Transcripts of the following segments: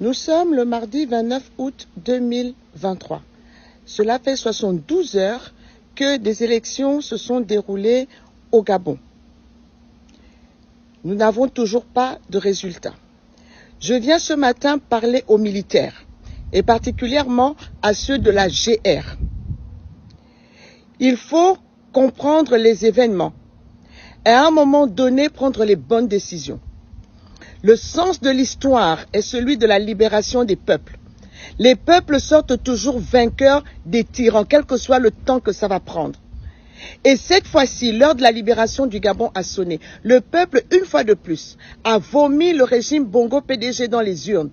Nous sommes le mardi 29 août 2023. Cela fait 72 heures que des élections se sont déroulées au Gabon. Nous n'avons toujours pas de résultats. Je viens ce matin parler aux militaires, et particulièrement à ceux de la GR. Il faut comprendre les événements et à un moment donné prendre les bonnes décisions. Le sens de l'histoire est celui de la libération des peuples. Les peuples sortent toujours vainqueurs des tyrans, quel que soit le temps que ça va prendre. Et cette fois-ci, l'heure de la libération du Gabon a sonné. Le peuple, une fois de plus, a vomi le régime Bongo PDG dans les urnes.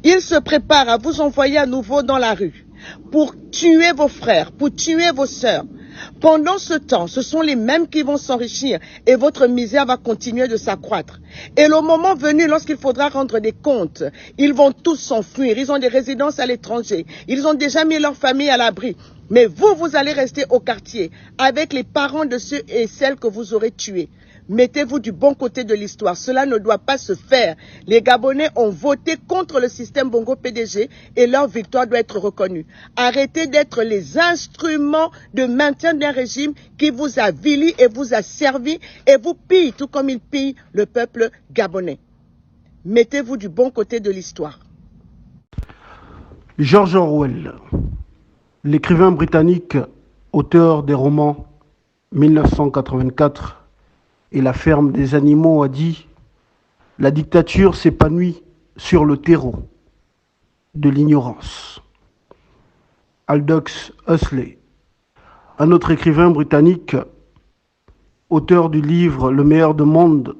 Il se prépare à vous envoyer à nouveau dans la rue pour tuer vos frères, pour tuer vos sœurs. Pendant ce temps, ce sont les mêmes qui vont s'enrichir et votre misère va continuer de s'accroître. Et le moment venu, lorsqu'il faudra rendre des comptes, ils vont tous s'enfuir. Ils ont des résidences à l'étranger. Ils ont déjà mis leur famille à l'abri. Mais vous, vous allez rester au quartier avec les parents de ceux et celles que vous aurez tués. Mettez-vous du bon côté de l'histoire. Cela ne doit pas se faire. Les Gabonais ont voté contre le système Bongo PDG et leur victoire doit être reconnue. Arrêtez d'être les instruments de maintien d'un régime qui vous a vili et vous a servi et vous pille tout comme il pille le peuple gabonais. Mettez-vous du bon côté de l'histoire. George Orwell, l'écrivain britannique, auteur des romans 1984 et La ferme des animaux, a dit « La dictature s'épanouit sur le terreau de l'ignorance ». Aldous Huxley, un autre écrivain britannique, auteur du livre Le meilleur du monde,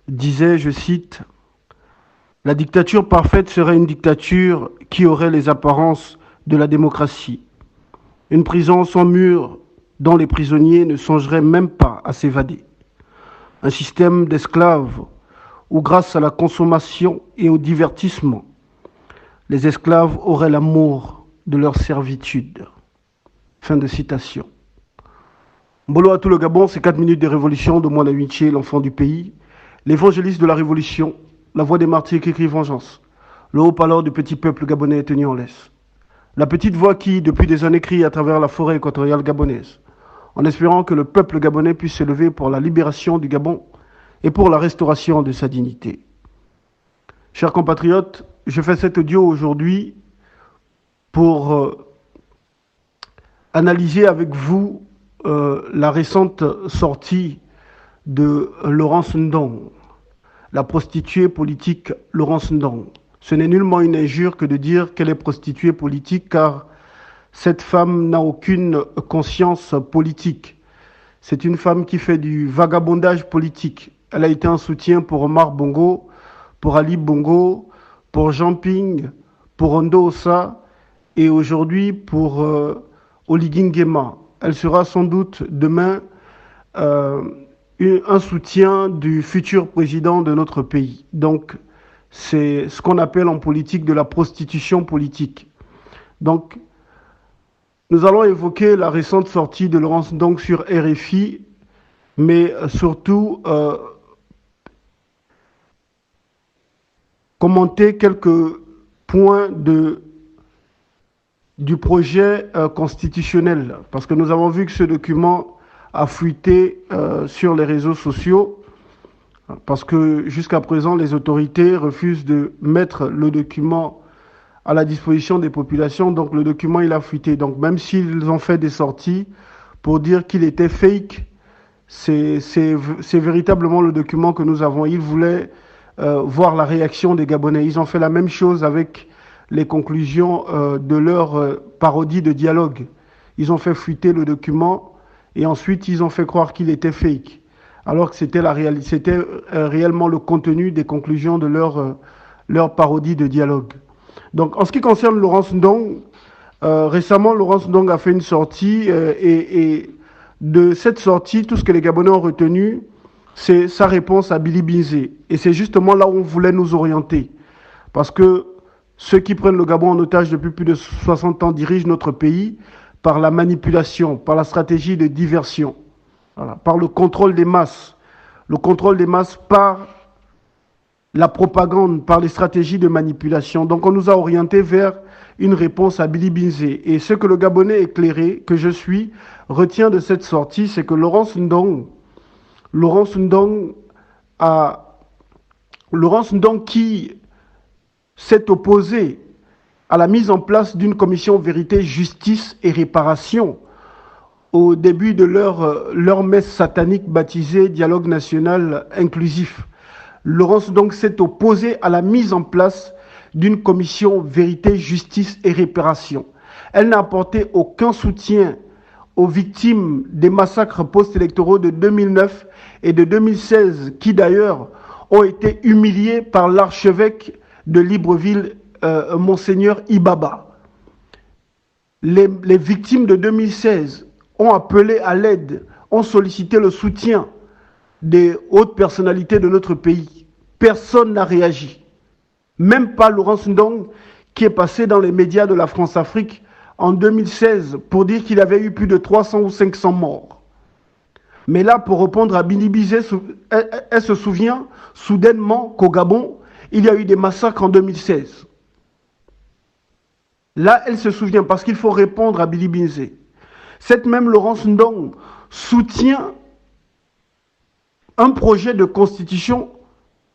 disait, je cite, « La dictature parfaite serait une dictature qui aurait les apparences de la démocratie. Une prison sans murs dont les prisonniers ne songeraient même pas à s'évader. Un système d'esclaves où, grâce à la consommation et au divertissement, les esclaves auraient l'amour de leur servitude. » Fin de citation. Mbolo à tout le Gabon, c'est 4 minutes de révolution de Moana Huiché, l'enfant du pays, l'évangéliste de la révolution, la voix des martyrs qui crie vengeance, le haut-parleur du petit peuple gabonais tenu en laisse. La petite voix qui, depuis des années, crie à travers la forêt équatoriale gabonaise, en espérant que le peuple gabonais puisse s'élever pour la libération du Gabon et pour la restauration de sa dignité. Chers compatriotes, je fais cet audio aujourd'hui pour analyser avec vous la récente sortie de Laurence Ndong, la prostituée politique Laurence Ndong. Ce n'est nullement une injure que de dire qu'elle est prostituée politique, car cette femme n'a aucune conscience politique. C'est une femme qui fait du vagabondage politique. Elle a été un soutien pour Omar Bongo, pour Ali Bongo, pour Jean Ping, pour Ondo Ossa et aujourd'hui pour Oligui Nguema. Elle sera sans doute demain un soutien du futur président de notre pays. Donc, c'est ce qu'on appelle en politique de la prostitution politique. Donc, nous allons évoquer la récente sortie de Laurence Ndong sur RFI, mais surtout commenter quelques points du projet constitutionnel, parce que nous avons vu que ce document a fuité sur les réseaux sociaux, parce que jusqu'à présent, les autorités refusent de mettre le document à la disposition des populations, donc le document il a fuité. Donc même s'ils ont fait des sorties pour dire qu'il était fake, c'est véritablement le document que nous avons. Ils voulaient voir la réaction des Gabonais. Ils ont fait la même chose avec les conclusions de leur parodie de dialogue. Ils ont fait fuiter le document et ensuite ils ont fait croire qu'il était fake, alors que c'était réellement le contenu des conclusions de leur parodie de dialogue. Donc, en ce qui concerne Laurence Ndong, récemment, Laurence Ndong a fait une sortie et de cette sortie, tout ce que les Gabonais ont retenu, c'est sa réponse à Billy Binzé. Et c'est justement là où on voulait nous orienter. Parce que ceux qui prennent le Gabon en otage depuis plus de 60 ans dirigent notre pays par la manipulation, par la stratégie de diversion, voilà, par le contrôle des masses. Le contrôle des masses par la propagande, par les stratégies de manipulation. Donc on nous a orientés vers une réponse à Billy Binzé. Et ce que le Gabonais éclairé, que je suis, retient de cette sortie, c'est que Laurence Ndong qui s'est opposé à la mise en place d'une commission vérité, justice et réparation au début de leur messe satanique baptisée Dialogue national inclusif. Laurence donc s'est opposée à la mise en place d'une commission vérité, justice et réparation. Elle n'a apporté aucun soutien aux victimes des massacres post-électoraux de 2009 et de 2016, qui d'ailleurs ont été humiliés par l'archevêque de Libreville, Monseigneur Ibaba. Les victimes de 2016 ont appelé à l'aide, ont sollicité le soutien des hautes personnalités de notre pays. Personne n'a réagi. Même pas Laurence Ndong, qui est passé dans les médias de la France-Afrique en 2016 pour dire qu'il avait eu plus de 300 ou 500 morts. Mais là, pour répondre à Billy Binzé, elle se souvient soudainement qu'au Gabon, il y a eu des massacres en 2016. Là, elle se souvient parce qu'il faut répondre à Billy Binzé. Cette même Laurence Ndong soutient un projet de constitution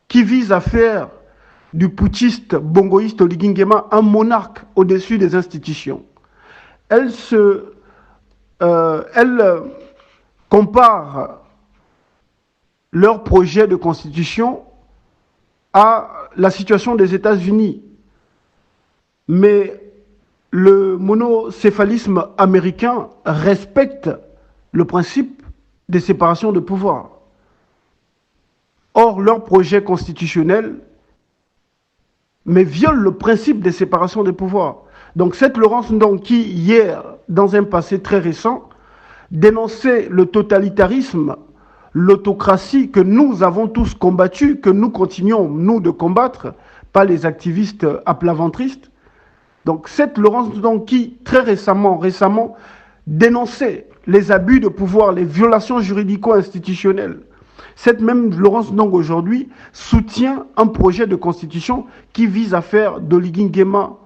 qui vise à faire du putschiste bongoïste Oligui Nguema un monarque au-dessus des institutions. Elle compare leur projet de constitution à la situation des États-Unis. Mais le monocéphalisme américain respecte le principe des séparations de pouvoir. Or, leur projet constitutionnel viole le principe des séparations des pouvoirs. Donc cette Laurence Ndong qui, hier, dans un passé très récent, dénonçait le totalitarisme, l'autocratie que nous avons tous combattu, que nous continuons, nous, de combattre, pas les activistes aplaventristes. Donc cette Laurence Ndong qui, très récemment, dénonçait les abus de pouvoir, les violations juridico-institutionnelles. Cette même Laurence Ndong aujourd'hui soutient un projet de constitution qui vise à faire d'Oligui Nguema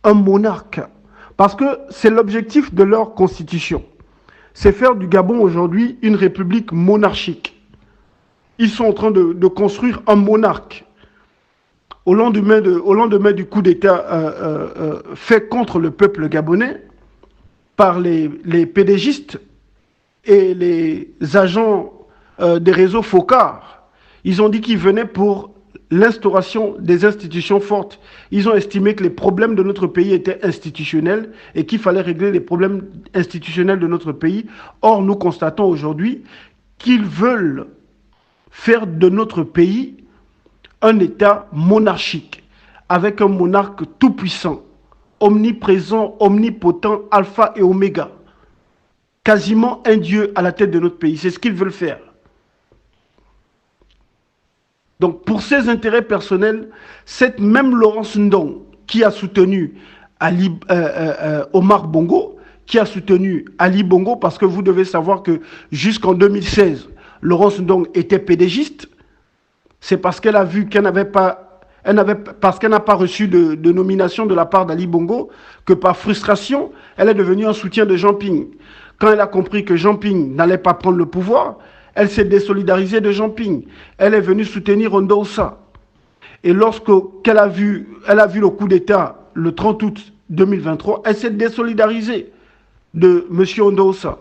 un monarque. Parce que c'est l'objectif de leur constitution. C'est faire du Gabon aujourd'hui une république monarchique. Ils sont en train de construire un monarque. Au lendemain du coup d'État fait contre le peuple gabonais par les pédégistes et les agents des réseaux Focard, ils ont dit qu'ils venaient pour l'instauration des institutions fortes. Ils ont estimé que les problèmes de notre pays étaient institutionnels et qu'il fallait régler les problèmes institutionnels de notre pays. Or, nous constatons aujourd'hui qu'ils veulent faire de notre pays un État monarchique, avec un monarque tout-puissant, omniprésent, omnipotent, alpha et oméga. Quasiment un dieu à la tête de notre pays. C'est ce qu'ils veulent faire. Donc, pour ses intérêts personnels, cette même Laurence Ndong, qui a soutenu Omar Bongo, qui a soutenu Ali Bongo, parce que vous devez savoir que jusqu'en 2016, Laurence Ndong était pédégiste, c'est parce qu'elle a vu qu'elle n'avait pas, parce qu'elle n'a pas reçu de nomination de la part d'Ali Bongo, que par frustration, elle est devenue un soutien de Jean Ping. Quand elle a compris que Jean Ping n'allait pas prendre le pouvoir, elle s'est désolidarisée de Jean Ping. Elle est venue soutenir Ondo Ossa. Et lorsqu'elle a vu le coup d'État le 30 août 2023, elle s'est désolidarisée de M. Ondo Ossa.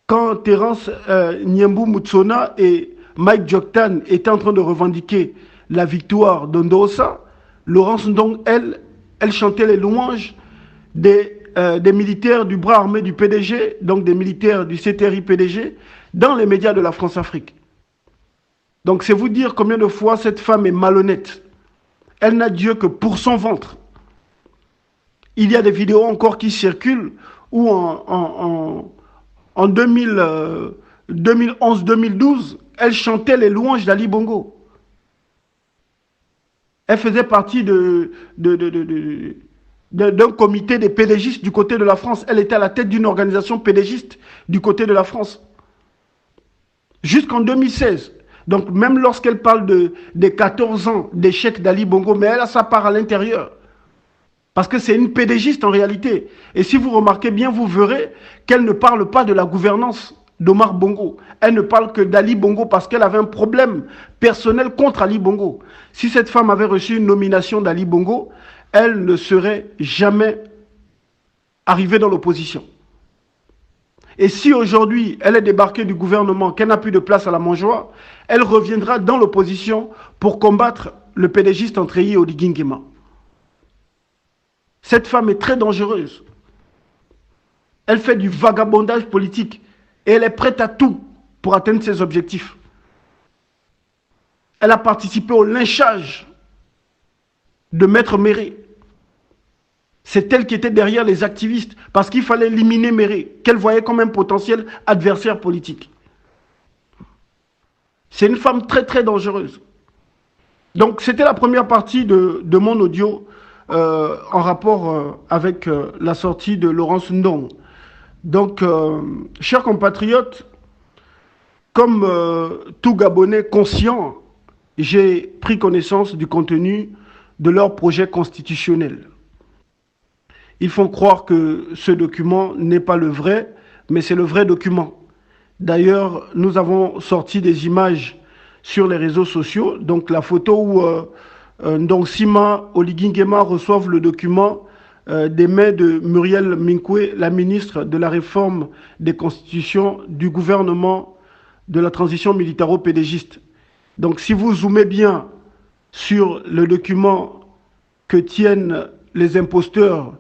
Quand Terence Nyembu Mutsona et Mike Joktan étaient en train de revendiquer la victoire d'Ondo Ossa, Laurence Ndong, elle chantait les louanges des militaires du bras armé du PDG, donc des militaires du CTRI PDG, dans les médias de la France-Afrique. Donc c'est vous dire combien de fois cette femme est malhonnête. Elle n'a Dieu que pour son ventre. Il y a des vidéos encore qui circulent où en 2011-2012, elle chantait les louanges d'Ali Bongo. Elle faisait partie d'un comité des pédégistes du côté de la France. Elle était à la tête d'une organisation pédégiste du côté de la France. Jusqu'en 2016, Donc même lorsqu'elle parle des 14 ans d'échec d'Ali Bongo, mais elle a sa part à l'intérieur. Parce que c'est une pédégiste en réalité. Et si vous remarquez bien, vous verrez qu'elle ne parle pas de la gouvernance d'Omar Bongo. Elle ne parle que d'Ali Bongo parce qu'elle avait un problème personnel contre Ali Bongo. Si cette femme avait reçu une nomination d'Ali Bongo, elle ne serait jamais arrivée dans l'opposition. Et si aujourd'hui elle est débarquée du gouvernement, qu'elle n'a plus de place à la mangeoire, elle reviendra dans l'opposition pour combattre le pédégiste Antreyi Oligui Nguema. Cette femme est très dangereuse. Elle fait du vagabondage politique et elle est prête à tout pour atteindre ses objectifs. Elle a participé au lynchage de Maître Méré. C'est elle qui était derrière les activistes parce qu'il fallait éliminer Méré, qu'elle voyait comme un potentiel adversaire politique. C'est une femme très très dangereuse. Donc c'était la première partie de mon audio en rapport avec la sortie de Laurence Ndong. Donc, chers compatriotes, comme tout Gabonais conscient, j'ai pris connaissance du contenu de leur projet constitutionnel. Ils font croire que ce document n'est pas le vrai, mais c'est le vrai document. D'ailleurs, nous avons sorti des images sur les réseaux sociaux. Donc, la photo où Ndongsima Oligui Nguema reçoivent le document des mains de Muriel Minkwe, la ministre de la réforme des constitutions du gouvernement de la transition militaro-pédégiste. Donc si vous zoomez bien sur le document que tiennent les imposteurs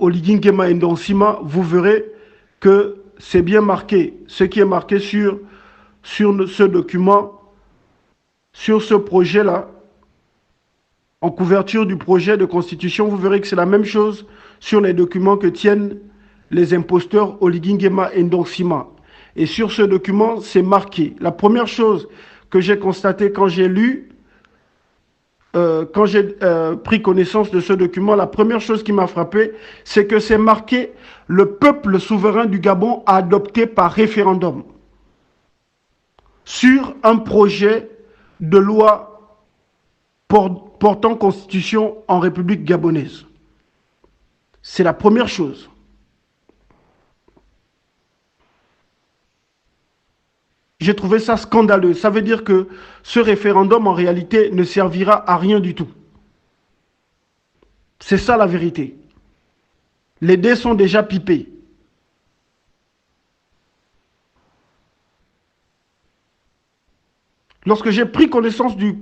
Oligui Nguema et Ndongsima, vous verrez que c'est bien marqué. Ce qui est marqué sur ce document, sur ce projet-là, en couverture du projet de constitution, vous verrez que c'est la même chose sur les documents que tiennent les imposteurs Oligui Nguema et Ndongsima. Et sur ce document, c'est marqué. La première chose que j'ai constatée quand j'ai lu, quand j'ai pris connaissance de ce document, la première chose qui m'a frappé, c'est que c'est marqué « Le peuple souverain du Gabon a adopté par référendum » sur un projet de loi portant constitution en République gabonaise. C'est la première chose. J'ai trouvé ça scandaleux. Ça veut dire que ce référendum, en réalité, ne servira à rien du tout. C'est ça la vérité. Les dés sont déjà pipés. Lorsque j'ai pris connaissance du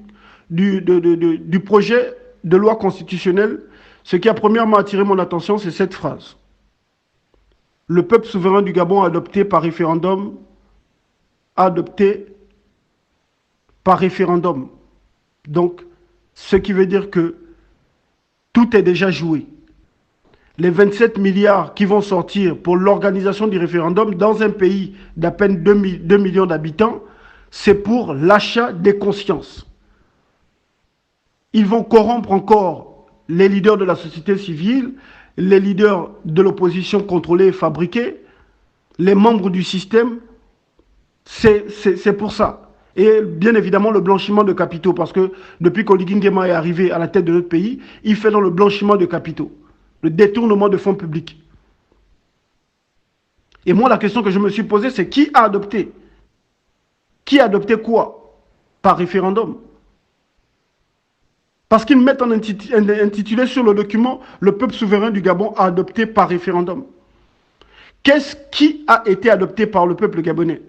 projet de loi constitutionnelle, ce qui a premièrement attiré mon attention, c'est cette phrase. Le peuple souverain du Gabon a adopté par référendum, Donc, ce qui veut dire que tout est déjà joué. Les 27 milliards qui vont sortir pour l'organisation du référendum dans un pays d'à peine 2 millions d'habitants, c'est pour l'achat des consciences. Ils vont corrompre encore les leaders de la société civile, les leaders de l'opposition contrôlée et fabriquée, les membres du système. C'est pour ça. Et bien évidemment le blanchiment de capitaux, parce que depuis qu'Oligui Nguema est arrivé à la tête de notre pays, il fait dans le blanchiment de capitaux, le détournement de fonds publics. Et moi, la question que je me suis posée, c'est qui a adopté? Qui a adopté quoi? Par référendum. Parce qu'ils mettent un intitulé sur le document « Le peuple souverain du Gabon a adopté par référendum ». Qui a été adopté par le peuple gabonais?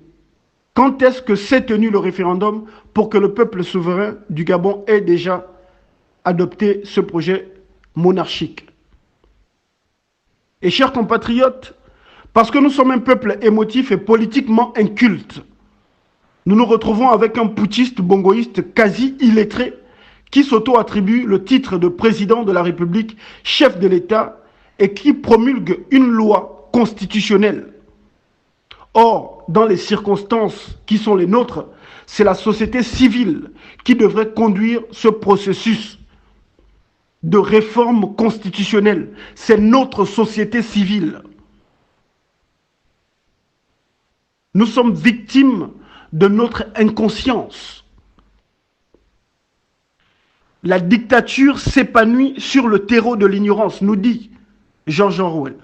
Quand est-ce que s'est tenu le référendum pour que le peuple souverain du Gabon ait déjà adopté ce projet monarchique? Et chers compatriotes, parce que nous sommes un peuple émotif et politiquement inculte, nous nous retrouvons avec un putschiste bongoïste quasi illettré qui s'auto-attribue le titre de président de la République, chef de l'État, et qui promulgue une loi constitutionnelle. Or, dans les circonstances qui sont les nôtres, c'est la société civile qui devrait conduire ce processus de réforme constitutionnelle. C'est notre société civile. Nous sommes victimes de notre inconscience. La dictature s'épanouit sur le terreau de l'ignorance, nous dit George Orwell.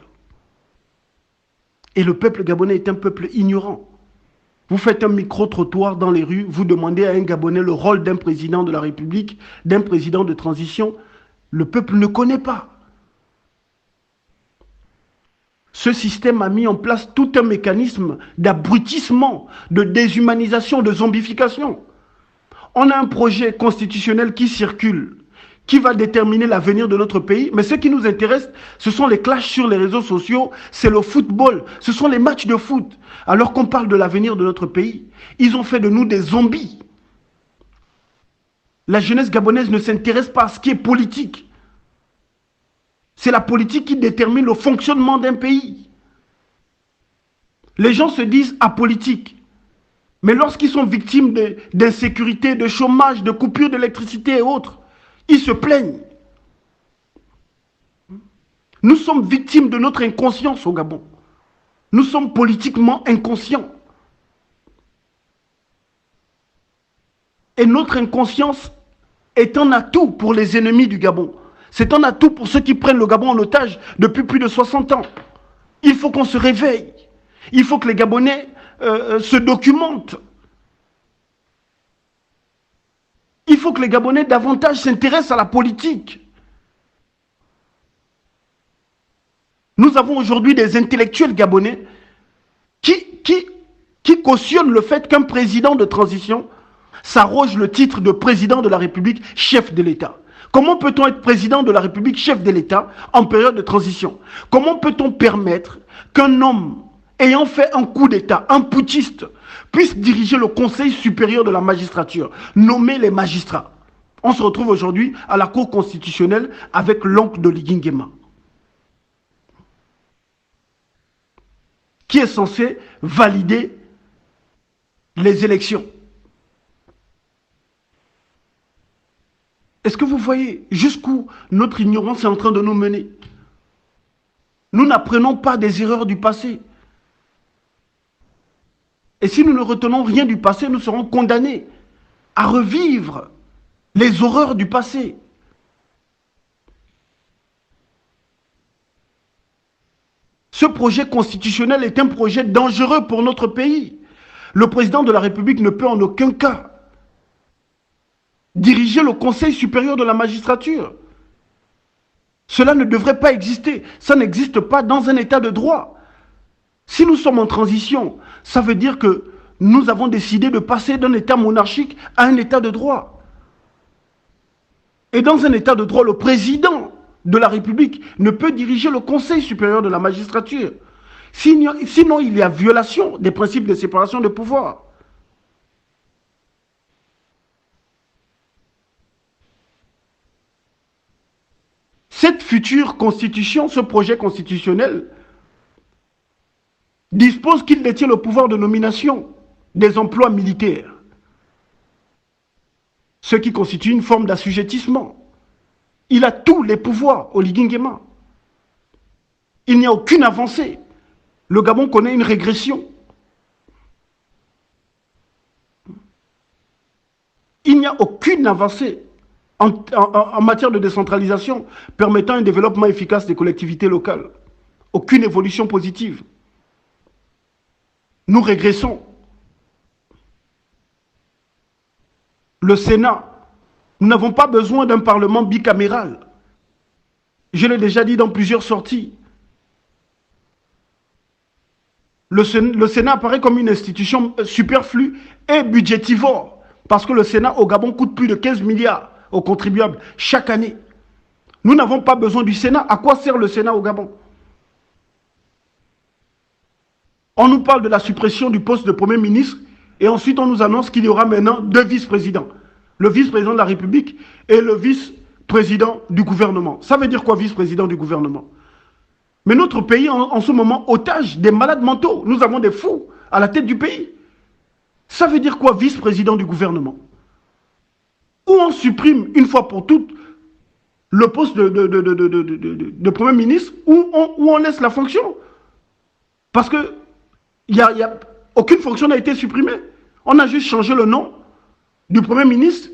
Et le peuple gabonais est un peuple ignorant. Vous faites un micro-trottoir dans les rues, vous demandez à un Gabonais le rôle d'un président de la République, d'un président de transition. Le peuple ne connaît pas. Ce système a mis en place tout un mécanisme d'abrutissement, de déshumanisation, de zombification. On a un projet constitutionnel qui circule, qui va déterminer l'avenir de notre pays. Mais ce qui nous intéresse, ce sont les clashs sur les réseaux sociaux, c'est le football, ce sont les matchs de foot. Alors qu'on parle de l'avenir de notre pays, ils ont fait de nous des zombies. La jeunesse gabonaise ne s'intéresse pas à ce qui est politique. C'est la politique qui détermine le fonctionnement d'un pays. Les gens se disent apolitiques. Mais lorsqu'ils sont victimes d'insécurité, de chômage, de coupures d'électricité et autres, ils se plaignent. Nous sommes victimes de notre inconscience au Gabon. Nous sommes politiquement inconscients. Et notre inconscience est un atout pour les ennemis du Gabon. C'est un atout pour ceux qui prennent le Gabon en otage depuis plus de 60 ans. Il faut qu'on se réveille. Il faut que les Gabonais se documentent. Il faut que les Gabonais davantage s'intéressent à la politique. Nous avons aujourd'hui des intellectuels gabonais qui cautionnent le fait qu'un président de transition s'arroge le titre de président de la République, chef de l'État. Comment peut-on être président de la République, chef de l'État, en période de transition? Comment peut-on permettre qu'un homme ayant fait un coup d'État, un putschiste, puisse diriger le Conseil supérieur de la magistrature, nommer les magistrats? On se retrouve aujourd'hui à la Cour constitutionnelle avec l'oncle d'Oligui Nguema, qui est censé valider les élections. Est-ce que vous voyez jusqu'où notre ignorance est en train de nous mener? Nous n'apprenons pas des erreurs du passé. Et si nous ne retenons rien du passé, nous serons condamnés à revivre les horreurs du passé. Ce projet constitutionnel est un projet dangereux pour notre pays. Le président de la République ne peut en aucun cas diriger le Conseil supérieur de la magistrature. Cela ne devrait pas exister. Ça n'existe pas dans un état de droit. Si nous sommes en transition, ça veut dire que nous avons décidé de passer d'un état monarchique à un état de droit. Et dans un état de droit, le président de la République ne peut diriger le Conseil supérieur de la magistrature. Sinon, il y a violation des principes de séparation de pouvoir. Cette future constitution, ce projet constitutionnel, dispose qu'il détient le pouvoir de nomination des emplois militaires, ce qui constitue une forme d'assujettissement. Il a tous les pouvoirs, Oligui Nguema. Il n'y a aucune avancée. Le Gabon connaît une régression. Il n'y a aucune avancée en matière de décentralisation permettant un développement efficace des collectivités locales. Aucune évolution positive. Nous régressons. Le Sénat, nous n'avons pas besoin d'un parlement bicaméral. Je l'ai déjà dit dans plusieurs sorties. Le Sénat apparaît comme une institution superflue et budgétivore, parce que le Sénat au Gabon coûte plus de 15 milliards aux contribuables chaque année. Nous n'avons pas besoin du Sénat. À quoi sert le Sénat au Gabon? On nous parle de la suppression du poste de Premier ministre et ensuite on nous annonce qu'il y aura maintenant 2 vice-présidents. Le vice-président de la République et le vice-président du gouvernement. Ça veut dire quoi, vice-président du gouvernement? Mais notre pays est en ce moment otage des malades mentaux. Nous avons des fous à la tête du pays. Ça veut dire quoi, vice-président du gouvernement? Ou on supprime une fois pour toutes le poste de Premier ministre, ou on laisse la fonction. Parce que aucune fonction n'a été supprimée. On a juste changé le nom du Premier ministre.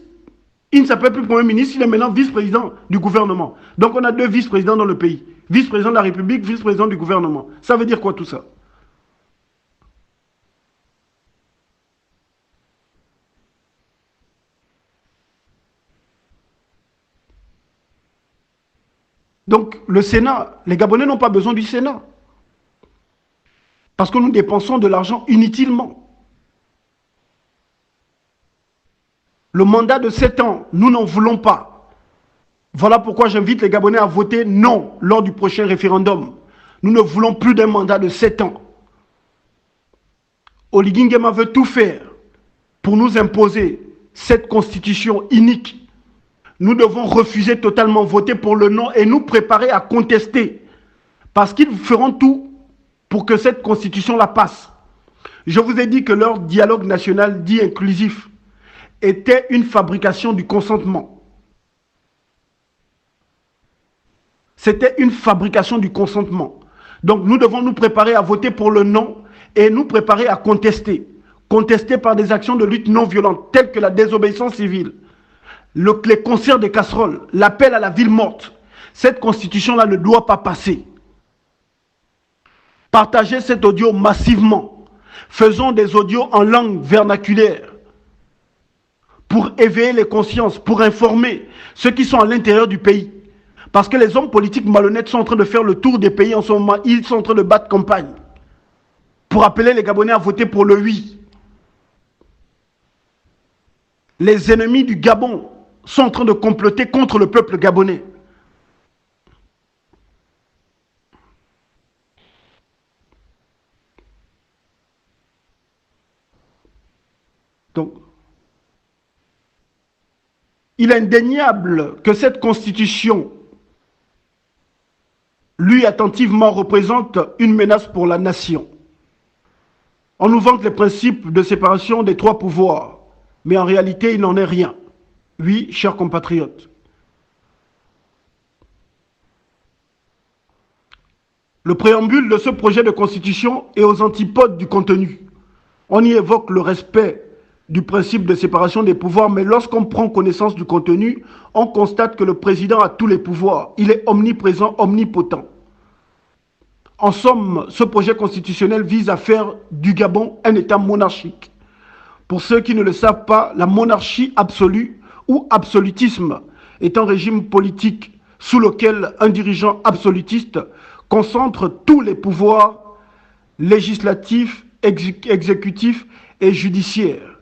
Il ne s'appelle plus Premier ministre, il est maintenant vice-président du gouvernement. Donc on a 2 vice-présidents dans le pays. Vice-président de la République, vice-président du gouvernement. Ça veut dire quoi tout ça? Donc le Sénat, les Gabonais n'ont pas besoin du Sénat. Parce que nous dépensons de l'argent inutilement. Le mandat de 7 ans, nous n'en voulons pas. Voilà pourquoi j'invite les Gabonais à voter non lors du prochain référendum. Nous ne voulons plus d'un mandat de 7 ans. Oligui Nguema veut tout faire pour nous imposer cette constitution inique. Nous devons refuser totalement voter pour le non et nous préparer à contester. Parce qu'ils feront tout pour que cette constitution la passe. Je vous ai dit que leur dialogue national dit inclusif était une fabrication du consentement. C'était une fabrication du consentement. Donc nous devons nous préparer à voter pour le non et nous préparer à contester. Contester par des actions de lutte non violente telles que la désobéissance civile, les concerts des casseroles, l'appel à la ville morte. Cette constitution-là ne doit pas passer. Partagez cet audio massivement. Faisons des audios en langue vernaculaire pour éveiller les consciences, pour informer ceux qui sont à l'intérieur du pays. Parce que les hommes politiques malhonnêtes sont en train de faire le tour des pays en ce moment. Ils sont en train de battre campagne pour appeler les Gabonais à voter pour le oui. Les ennemis du Gabon sont en train de comploter contre le peuple gabonais. Donc, il est indéniable que cette constitution, lui attentivement, représente une menace pour la nation. On nous vante les principes de séparation des 3 pouvoirs, mais en réalité, il n'en est rien. Oui, chers compatriotes. Le préambule de ce projet de constitution est aux antipodes du contenu. On y évoque le respect du principe de séparation des pouvoirs, mais lorsqu'on prend connaissance du contenu, on constate que le président a tous les pouvoirs. Il est omniprésent, omnipotent. En somme, ce projet constitutionnel vise à faire du Gabon un État monarchique. Pour ceux qui ne le savent pas, la monarchie absolue ou absolutisme est un régime politique sous lequel un dirigeant absolutiste concentre tous les pouvoirs législatifs, exécutifs et judiciaires.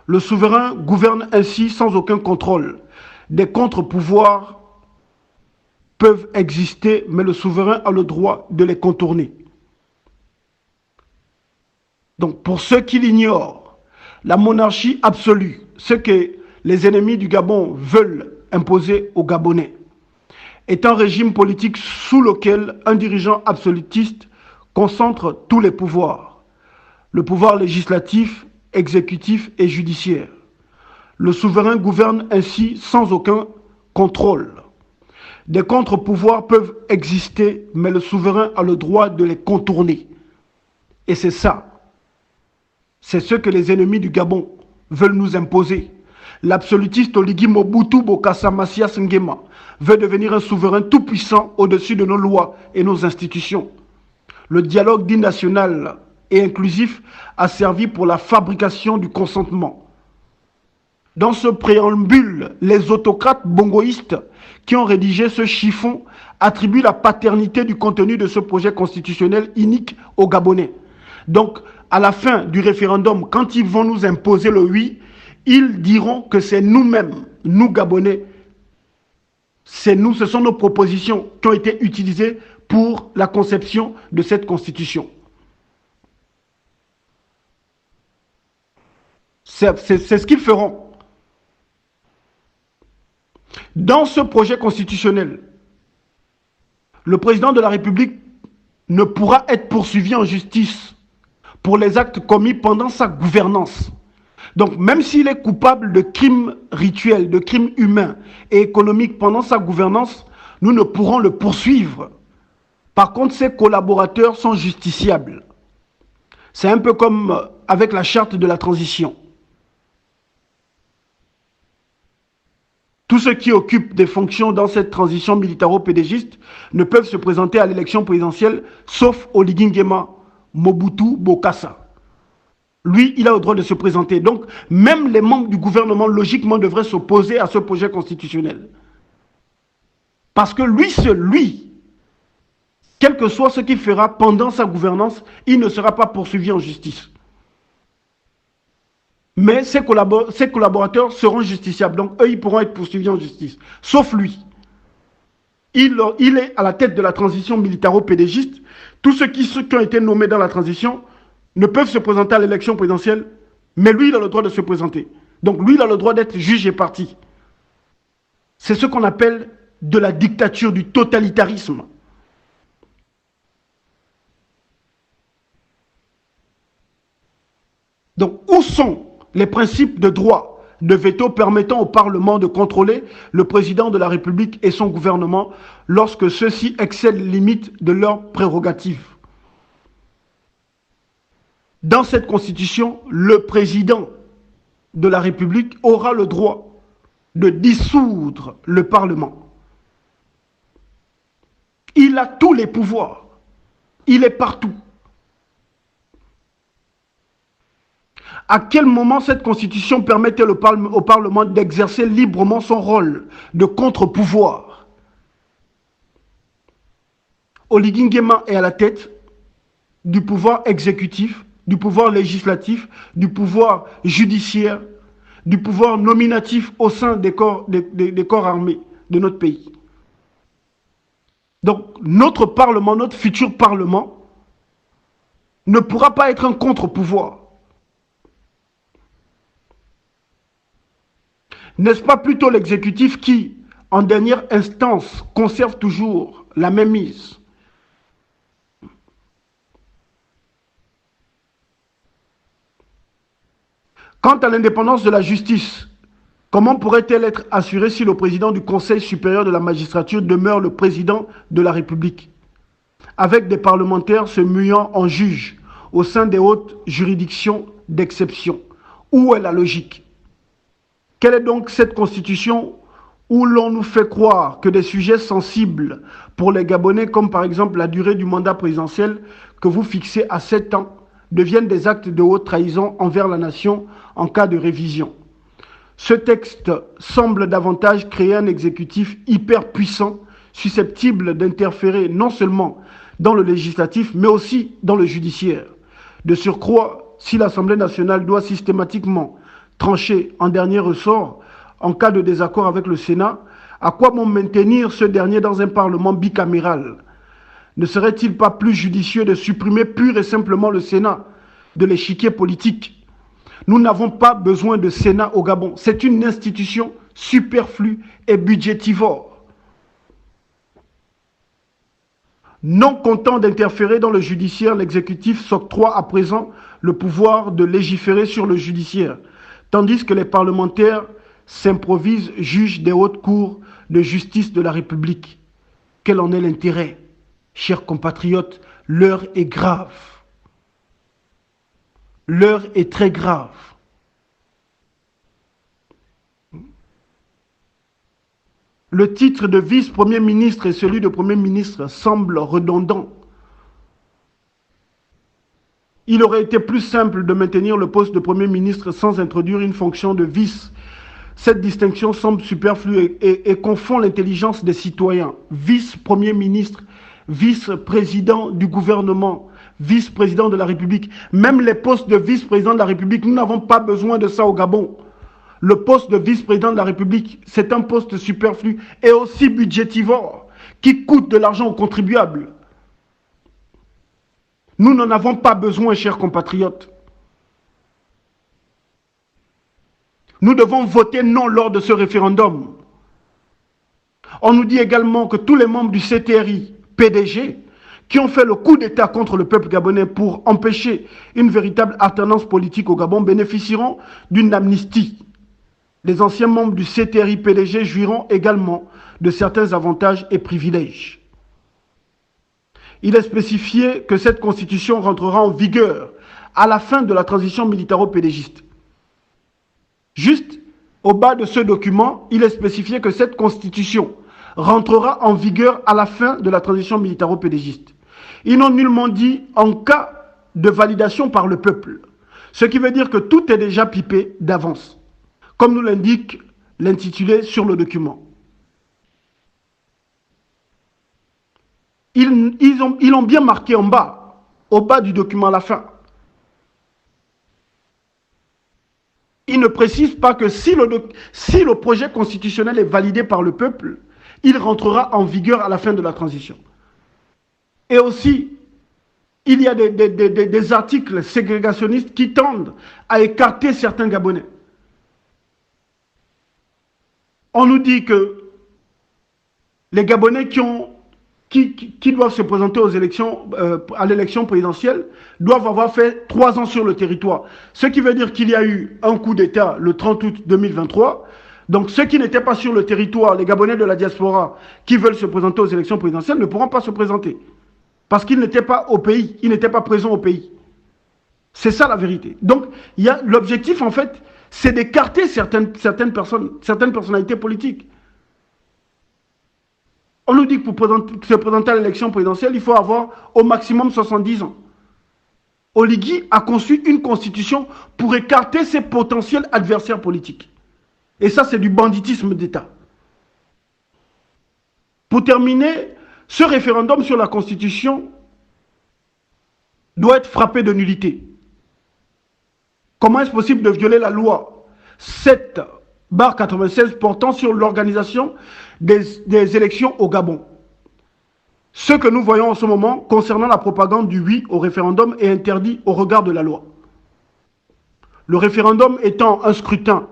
Le souverain gouverne ainsi sans aucun contrôle. Des contre-pouvoirs peuvent exister, mais le souverain a le droit de les contourner. Donc, pour ceux qui l'ignorent, la monarchie absolue, ce que les ennemis du Gabon veulent imposer aux Gabonais, est un régime politique sous lequel un dirigeant absolutiste concentre tous les pouvoirs. Le pouvoir législatif, exécutif et judiciaire. Le souverain gouverne ainsi sans aucun contrôle. Des contre-pouvoirs peuvent exister, mais le souverain a le droit de les contourner. Et c'est ça. C'est ce que les ennemis du Gabon veulent nous imposer. L'absolutiste Oligui Mobutu Bokassa Macias Nguema veut devenir un souverain tout-puissant au-dessus de nos lois et nos institutions. Le dialogue dit national et inclusif a servi pour la fabrication du consentement. Dans ce préambule, les autocrates bongoïstes qui ont rédigé ce chiffon attribuent la paternité du contenu de ce projet constitutionnel unique aux Gabonais. Donc, à la fin du référendum, quand ils vont nous imposer le oui, ils diront que c'est nous-mêmes, nous Gabonais, c'est nous, ce sont nos propositions qui ont été utilisées pour la conception de cette constitution. C'est ce qu'ils feront. Dans ce projet constitutionnel, le président de la République ne pourra être poursuivi en justice pour les actes commis pendant sa gouvernance. Donc, même s'il est coupable de crimes rituels, de crimes humains et économiques pendant sa gouvernance, nous ne pourrons le poursuivre. Par contre, ses collaborateurs sont justiciables. C'est un peu comme avec la charte de la transition. Tous ceux qui occupent des fonctions dans cette transition militaro-pédégiste ne peuvent se présenter à l'élection présidentielle, sauf Oligui Nguema Mobutu Bokassa. Lui, il a le droit de se présenter. Donc, même les membres du gouvernement, logiquement, devraient s'opposer à ce projet constitutionnel. Parce que lui seul, lui, quel que soit ce qu'il fera pendant sa gouvernance, il ne sera pas poursuivi en justice. Mais ses collaborateurs seront justiciables. Donc, eux, ils pourront être poursuivis en justice. Sauf lui. Il est à la tête de la transition militaro-pédégiste. Tous ceux qui ont été nommés dans la transition ne peuvent se présenter à l'élection présidentielle, mais lui, il a le droit de se présenter. Donc, lui, il a le droit d'être juge et parti. C'est ce qu'on appelle de la dictature, du totalitarisme. Donc, où sont les principes de droit de veto permettant au Parlement de contrôler le président de la République et son gouvernement lorsque ceux-ci excèdent les limites de leurs prérogatives? Dans cette Constitution, le président de la République aura le droit de dissoudre le Parlement. Il a tous les pouvoirs. Il est partout. À quel moment cette Constitution permettait au Parlement d'exercer librement son rôle de contre-pouvoir? Oligui Nguema est à la tête du pouvoir exécutif, du pouvoir législatif, du pouvoir judiciaire, du pouvoir nominatif au sein des corps armés de notre pays. Donc notre Parlement, notre futur Parlement, ne pourra pas être un contre-pouvoir. N'est-ce pas plutôt l'exécutif qui, en dernière instance, conserve toujours la même mise? Quant à l'indépendance de la justice, comment pourrait-elle être assurée si le président du Conseil supérieur de la magistrature demeure le président de la République, avec des parlementaires se muant en juges au sein des hautes juridictions d'exception? Où est la logique? Quelle est donc cette constitution où l'on nous fait croire que des sujets sensibles pour les Gabonais, comme par exemple la durée du mandat présidentiel que vous fixez à 7 ans, deviennent des actes de haute trahison envers la nation en cas de révision? Ce texte semble davantage créer un exécutif hyper puissant, susceptible d'interférer non seulement dans le législatif, mais aussi dans le judiciaire. De surcroît, si l'Assemblée nationale doit systématiquement trancher en dernier ressort en cas de désaccord avec le Sénat, à quoi bon maintenir ce dernier dans un Parlement bicaméral? Ne serait-il pas plus judicieux de supprimer pur et simplement le Sénat de l'échiquier politique? Nous n'avons pas besoin de Sénat au Gabon. C'est une institution superflue et budgétivore. Non content d'interférer dans le judiciaire, l'exécutif s'octroie à présent le pouvoir de légiférer sur le judiciaire, tandis que les parlementaires s'improvisent juges des hautes cours de justice de la République. Quel en est l'intérêt? Chers compatriotes, l'heure est grave. L'heure est très grave. Le titre de vice-premier ministre et celui de premier ministre semblent redondants. Il aurait été plus simple de maintenir le poste de Premier ministre sans introduire une fonction de vice. Cette distinction semble superflue et confond l'intelligence des citoyens. Vice-Premier ministre, vice-président du gouvernement, vice-président de la République. Même les postes de vice-président de la République, nous n'avons pas besoin de ça au Gabon. Le poste de vice-président de la République, c'est un poste superflu et aussi budgétivore, qui coûte de l'argent aux contribuables. Nous n'en avons pas besoin, chers compatriotes. Nous devons voter non lors de ce référendum. On nous dit également que tous les membres du CTRI, PDG, qui ont fait le coup d'État contre le peuple gabonais pour empêcher une véritable alternance politique au Gabon, bénéficieront d'une amnistie. Les anciens membres du CTRI PDG jouiront également de certains avantages et privilèges. Il est spécifié que cette constitution rentrera en vigueur à la fin de la transition militaro-pédégiste. Juste au bas de ce document, il est spécifié que cette constitution rentrera en vigueur à la fin de la transition militaro-pédégiste. Ils n'ont nullement dit en cas de validation par le peuple. Ce qui veut dire que tout est déjà pipé d'avance, comme nous l'indique l'intitulé sur le document. Ils ont bien marqué en bas, au bas du document à la fin. Il ne précise pas que si le projet constitutionnel est validé par le peuple, il rentrera en vigueur à la fin de la transition. Et aussi, il y a des articles ségrégationnistes qui tendent à écarter certains Gabonais. On nous dit que les Gabonais qui doivent se présenter aux élections, à l'élection présidentielle, doivent avoir fait 3 ans sur le territoire. Ce qui veut dire qu'il y a eu un coup d'État le 30 août 2023. Donc ceux qui n'étaient pas sur le territoire, les Gabonais de la diaspora, qui veulent se présenter aux élections présidentielles, ne pourront pas se présenter. Parce qu'ils n'étaient pas au pays, ils n'étaient pas présents au pays. C'est ça la vérité. Donc l'objectif, en fait, c'est d'écarter certaines personnes, certaines personnalités politiques. On nous dit que pour se présenter à l'élection présidentielle, il faut avoir au maximum 70 ans. Oligui a conçu une constitution pour écarter ses potentiels adversaires politiques. Et ça, c'est du banditisme d'État. Pour terminer, ce référendum sur la constitution doit être frappé de nullité. Comment est-ce possible de violer la loi 7/96 portant sur l'organisation des élections au Gabon? Ce que nous voyons en ce moment concernant la propagande du oui au référendum est interdit au regard de la loi. Le référendum étant un scrutin,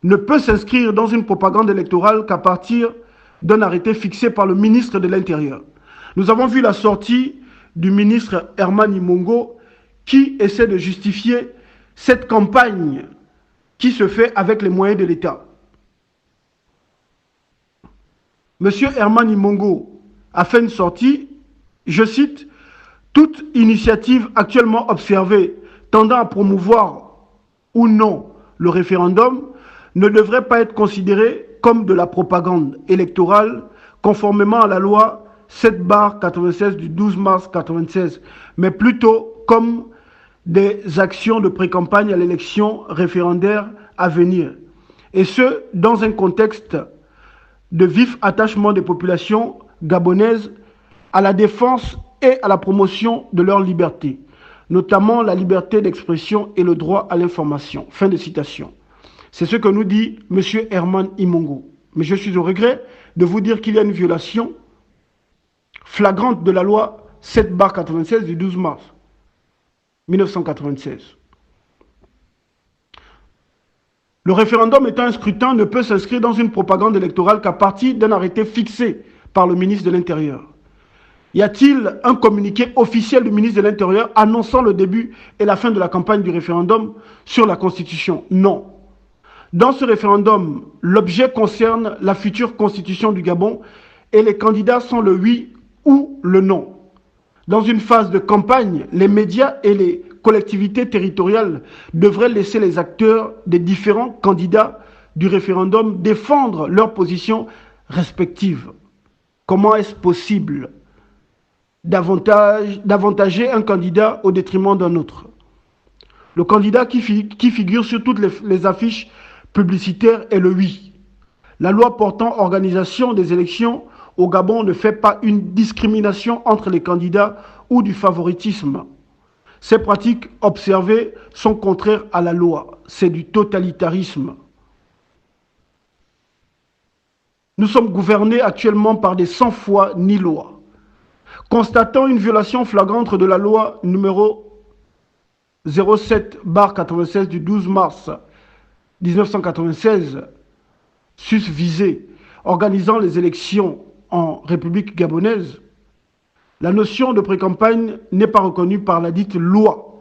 ne peut s'inscrire dans une propagande électorale qu'à partir d'un arrêté fixé par le ministre de l'Intérieur. Nous avons vu la sortie du ministre Herman Imongo qui essaie de justifier cette campagne qui se fait avec les moyens de l'État. Monsieur Herman Imongo a fait une sortie, je cite, « Toute initiative actuellement observée tendant à promouvoir ou non le référendum ne devrait pas être considérée comme de la propagande électorale conformément à la loi 7/96 du 12 mars 1996, mais plutôt comme des actions de pré-campagne à l'élection référendaire à venir. Et ce, dans un contexte de vif attachement des populations gabonaises à la défense et à la promotion de leur liberté, notamment la liberté d'expression et le droit à l'information. » Fin de citation. C'est ce que nous dit M. Herman Imongo. Mais je suis au regret de vous dire qu'il y a une violation flagrante de la loi 7/96 du 12 mars 1996. Le référendum étant un scrutin ne peut s'inscrire dans une propagande électorale qu'à partir d'un arrêté fixé par le ministre de l'Intérieur. Y a-t-il un communiqué officiel du ministre de l'Intérieur annonçant le début et la fin de la campagne du référendum sur la Constitution? Non. Dans ce référendum, l'objet concerne la future constitution du Gabon et les candidats sont le oui ou le non. Dans une phase de campagne, les médias et les collectivités territoriales devraient laisser les acteurs des différents candidats du référendum défendre leurs positions respectives. Comment est-ce possible d'avantager un candidat au détriment d'un autre? Le candidat qui figure sur toutes les affiches publicitaires est le oui. La loi portant organisation des élections au Gabon ne fait pas une discrimination entre les candidats ou du favoritisme. Ces pratiques observées sont contraires à la loi. C'est du totalitarisme. Nous sommes gouvernés actuellement par des sans-foi ni loi. Constatant une violation flagrante de la loi numéro 07/96 du 12 mars 1996, susvisée, organisant les élections en République gabonaise, la notion de pré-campagne n'est pas reconnue par la dite loi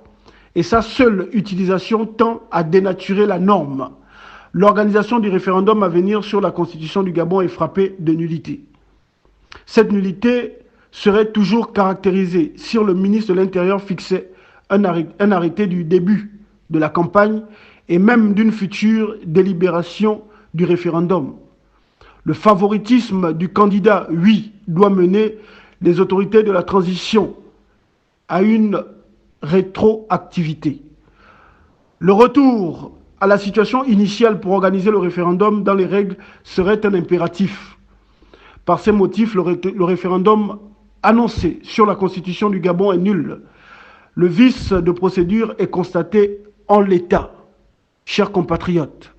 et sa seule utilisation tend à dénaturer la norme. L'organisation du référendum à venir sur la constitution du Gabon est frappée de nullité. Cette nullité serait toujours caractérisée si le ministre de l'Intérieur fixait un arrêté du début de la campagne et même d'une future délibération du référendum. Le favoritisme du candidat, oui, doit mener les autorités de la transition à une rétroactivité. Le retour à la situation initiale pour organiser le référendum dans les règles serait un impératif. Par ces motifs, le référendum annoncé sur la constitution du Gabon est nul. Le vice de procédure est constaté en l'état. Chers compatriotes,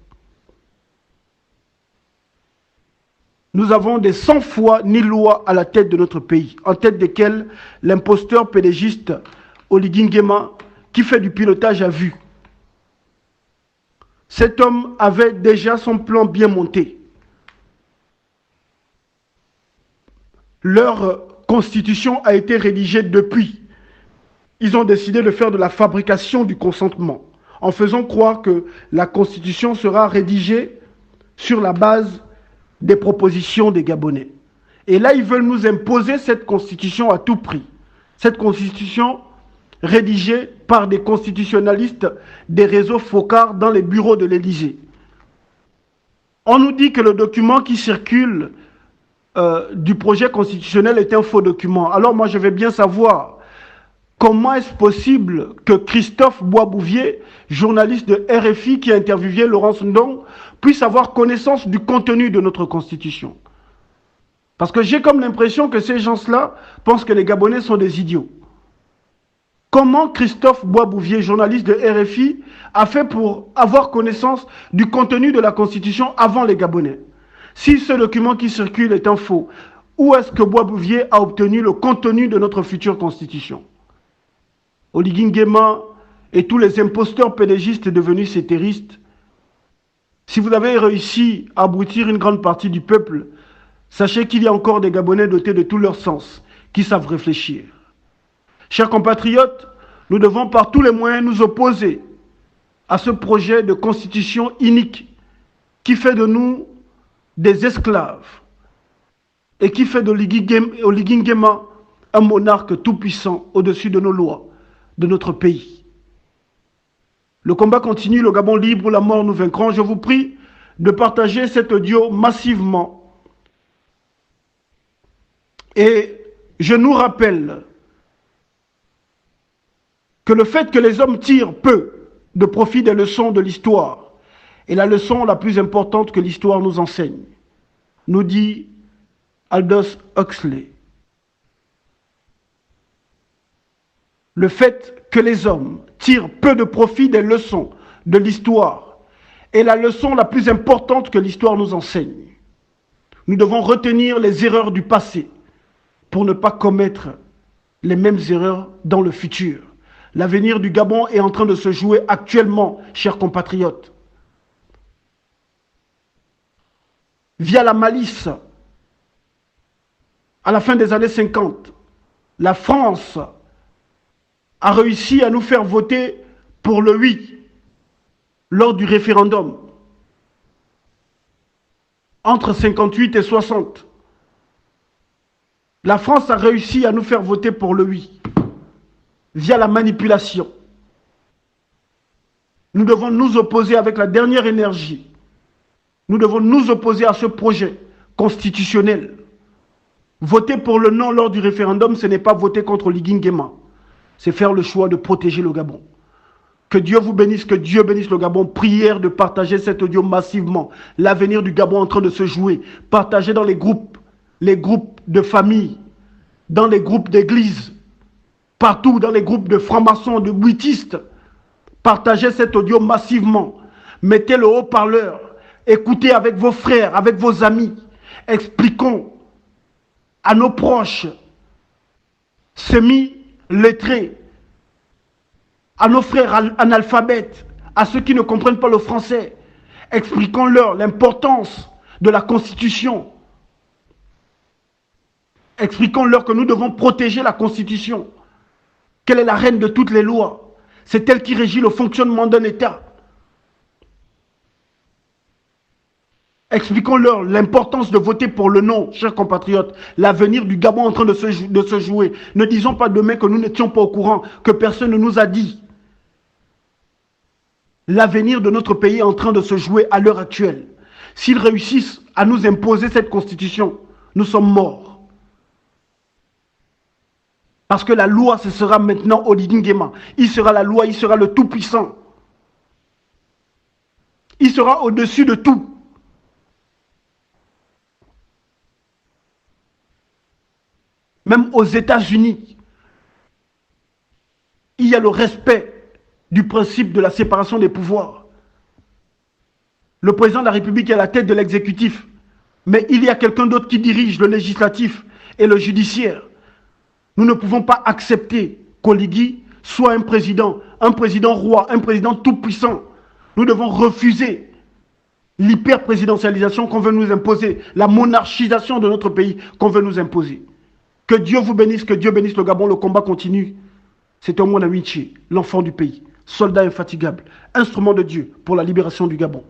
nous avons des sans-foi ni loi à la tête de notre pays, en tête desquels l'imposteur pédégiste Oligui Nguema qui fait du pilotage à vue. Cet homme avait déjà son plan bien monté. Leur constitution a été rédigée depuis. Ils ont décidé de faire de la fabrication du consentement, en faisant croire que la constitution sera rédigée sur la base des propositions des Gabonais. Et là, ils veulent nous imposer cette constitution à tout prix. Cette constitution rédigée par des constitutionnalistes des réseaux focards dans les bureaux de l'Élysée. On nous dit que le document qui circule du projet constitutionnel est un faux document. Alors moi, je vais bien savoir comment est-ce possible que Christophe Boisbouvier, journaliste de RFI qui a interviewé Laurence Ndong, puisse avoir connaissance du contenu de notre Constitution. Parce que j'ai comme l'impression que ces gens-là pensent que les Gabonais sont des idiots. Comment Christophe Boisbouvier, journaliste de RFI, a fait pour avoir connaissance du contenu de la Constitution avant les Gabonais? Si ce document qui circule est un faux, où est-ce que Boisbouvier a obtenu le contenu de notre future Constitution? Oligui Nguema et tous les imposteurs pédégistes devenus cétéristes, si vous avez réussi à abrutir une grande partie du peuple, sachez qu'il y a encore des Gabonais dotés de tout leur sens, qui savent réfléchir. Chers compatriotes, nous devons par tous les moyens nous opposer à ce projet de constitution inique qui fait de nous des esclaves et qui fait d'Oligui Nguema un monarque tout-puissant au-dessus de nos lois, de notre pays. Le combat continue, le Gabon libre, la mort nous vaincrons. Je vous prie de partager cet audio massivement. Et je nous rappelle que le fait que les hommes tirent peu de profit des leçons de l'histoire est la leçon la plus importante que l'histoire nous enseigne, nous dit Aldous Huxley. Le fait que les hommes tirent peu de profit des leçons de l'histoire est la leçon la plus importante que l'histoire nous enseigne. Nous devons retenir les erreurs du passé pour ne pas commettre les mêmes erreurs dans le futur. L'avenir du Gabon est en train de se jouer actuellement, chers compatriotes. Via la malice, à la fin des années 50, la France a réussi à nous faire voter pour le oui lors du référendum entre 58 et 60. La France a réussi à nous faire voter pour le oui via la manipulation. Nous devons nous opposer avec la dernière énergie. Nous devons nous opposer à ce projet constitutionnel. Voter pour le non lors du référendum, ce n'est pas voter contre Oligui Nguema. C'est faire le choix de protéger le Gabon. Que Dieu vous bénisse, que Dieu bénisse le Gabon. Prière de partager cet audio massivement. L'avenir du Gabon est en train de se jouer. Partagez dans les groupes de famille, dans les groupes d'église, partout dans les groupes de francs-maçons, de bouitistes. Partagez cet audio massivement. Mettez le haut-parleur. Écoutez avec vos frères, avec vos amis. Expliquons à nos proches, semi-lettrés, à nos frères analphabètes, à ceux qui ne comprennent pas le français. Expliquons-leur l'importance de la Constitution. Expliquons-leur que nous devons protéger la Constitution. Quelle est la reine de toutes les lois? C'est elle qui régit le fonctionnement d'un État. Expliquons-leur l'importance de voter pour le non, chers compatriotes. L'avenir du Gabon est en train de se jouer. Ne disons pas demain que nous n'étions pas au courant, que personne ne nous a dit. L'avenir de notre pays est en train de se jouer à l'heure actuelle. S'ils réussissent à nous imposer cette constitution, nous sommes morts. Parce que la loi, ce sera maintenant Oligui Nguema. Il sera la loi, il sera le tout-puissant. Il sera au-dessus de tout. Même aux États-Unis, il y a le respect du principe de la séparation des pouvoirs. Le président de la République est à la tête de l'exécutif, mais il y a quelqu'un d'autre qui dirige le législatif et le judiciaire. Nous ne pouvons pas accepter qu'Oligui soit un président roi, un président tout-puissant. Nous devons refuser l'hyper-présidentialisation qu'on veut nous imposer, la monarchisation de notre pays qu'on veut nous imposer. Que Dieu vous bénisse, que Dieu bénisse le Gabon, le combat continue. C'est un Mwana Winchi, l'enfant du pays, soldat infatigable, instrument de Dieu pour la libération du Gabon.